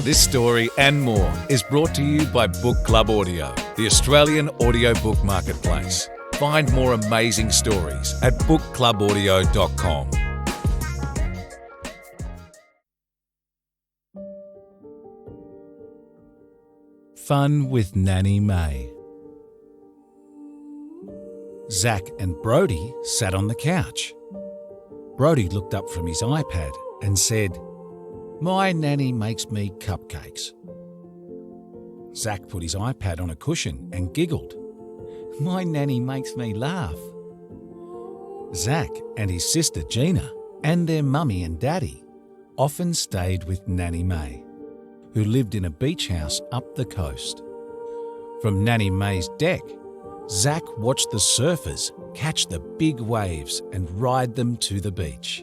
This story and more is brought to you by Book Club Audio, the Australian audiobook marketplace. Find more amazing stories at bookclubaudio.com. Fun with Nanny May. Zach and Brody sat on the couch. Brody looked up from his iPad and said, "My nanny makes me cupcakes." Zach put his iPad on a cushion and giggled. "My nanny makes me laugh." Zach and his sister Gina and their mummy and daddy often stayed with Nanny May, who lived in a beach house up the coast. From Nanny May's deck, Zach watched the surfers catch the big waves and ride them to the beach.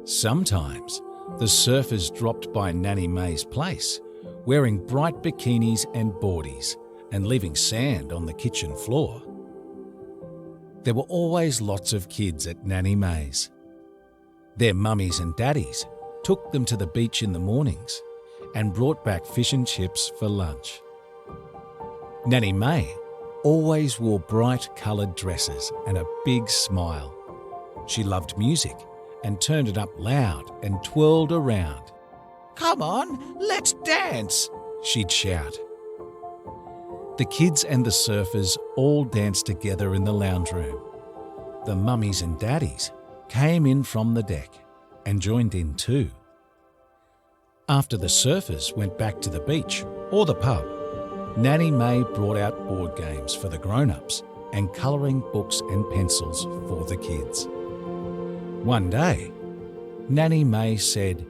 Sometimes, the surfers dropped by Nanny May's place, wearing bright bikinis and boardies and leaving sand on the kitchen floor. There were always lots of kids at Nanny May's. Their mummies and daddies took them to the beach in the mornings and brought back fish and chips for lunch. Nanny May always wore bright coloured dresses and a big smile. She loved music and turned it up loud and twirled around. "Come on, let's dance," she'd shout. The kids and the surfers all danced together in the lounge room. The mummies and daddies came in from the deck and joined in too. After the surfers went back to the beach or the pub, Nanny May brought out board games for the grown-ups and colouring books and pencils for the kids. One day, Nanny May said,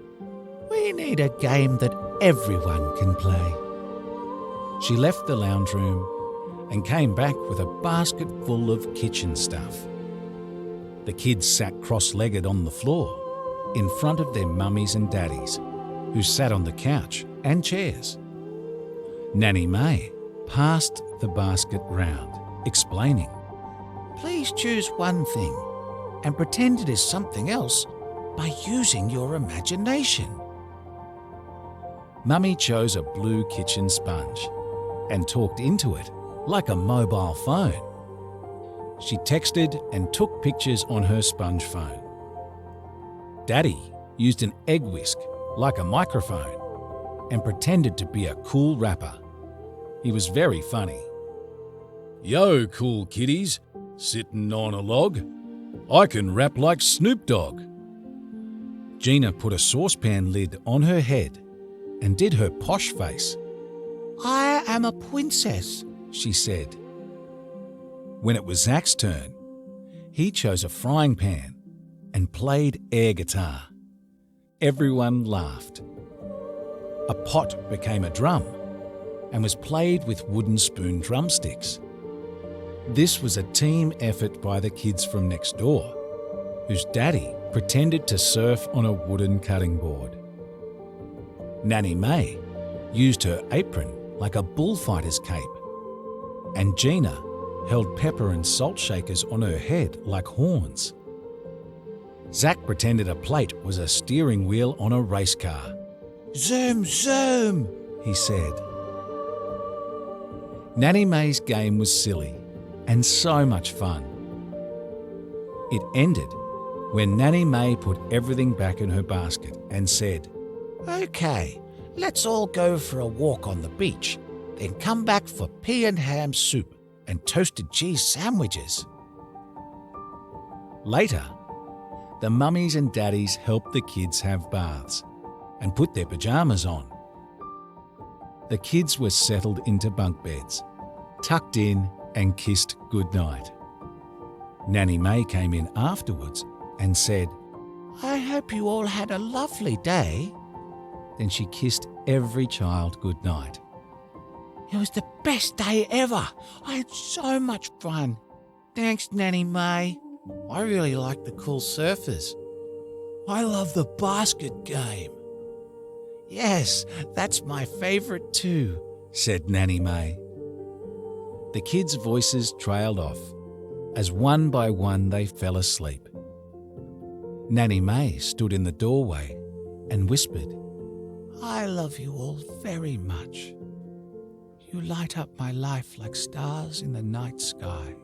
"We need a game that everyone can play." She left the lounge room and came back with a basket full of kitchen stuff. The kids sat cross-legged on the floor in front of their mummies and daddies, who sat on the couch and chairs. Nanny May passed the basket round, explaining, "Please choose one thing and pretend it is something else by using your imagination." Mummy chose a blue kitchen sponge and talked into it like a mobile phone. She texted and took pictures on her sponge phone. Daddy used an egg whisk like a microphone and pretended to be a cool rapper. He was very funny. "Yo, cool kiddies, sitting on a log. I can rap like Snoop Dogg." Gina put a saucepan lid on her head and did her posh face. "I am a princess," she said. When it was Zach's turn, he chose a frying pan and played air guitar. Everyone laughed. A pot became a drum and was played with wooden spoon drumsticks. This was a team effort by the kids from next door, whose daddy pretended to surf on a wooden cutting board. Nanny May used her apron like a bullfighter's cape, and Gina held pepper and salt shakers on her head like horns. Zach pretended a plate was a steering wheel on a race car. "Zoom, zoom," he said. Nanny May's game was silly and so much fun. It ended when Nanny May put everything back in her basket and said, "Okay, let's all go for a walk on the beach, then come back for pea and ham soup and toasted cheese sandwiches." Later, the mummies and daddies helped the kids have baths and put their pyjamas on. The kids were settled into bunk beds, tucked in and kissed goodnight. Nanny May came in afterwards and said, "I hope you all had a lovely day." Then she kissed every child goodnight. "It was the best day ever. I had so much fun. Thanks, Nanny May. I really like the cool surfers. I love the basket game." "Yes, that's my favourite too," said Nanny May. The kids' voices trailed off as one by one they fell asleep. Nanny May stood in the doorway and whispered, I love you all very much. You light up my life like stars in the night sky.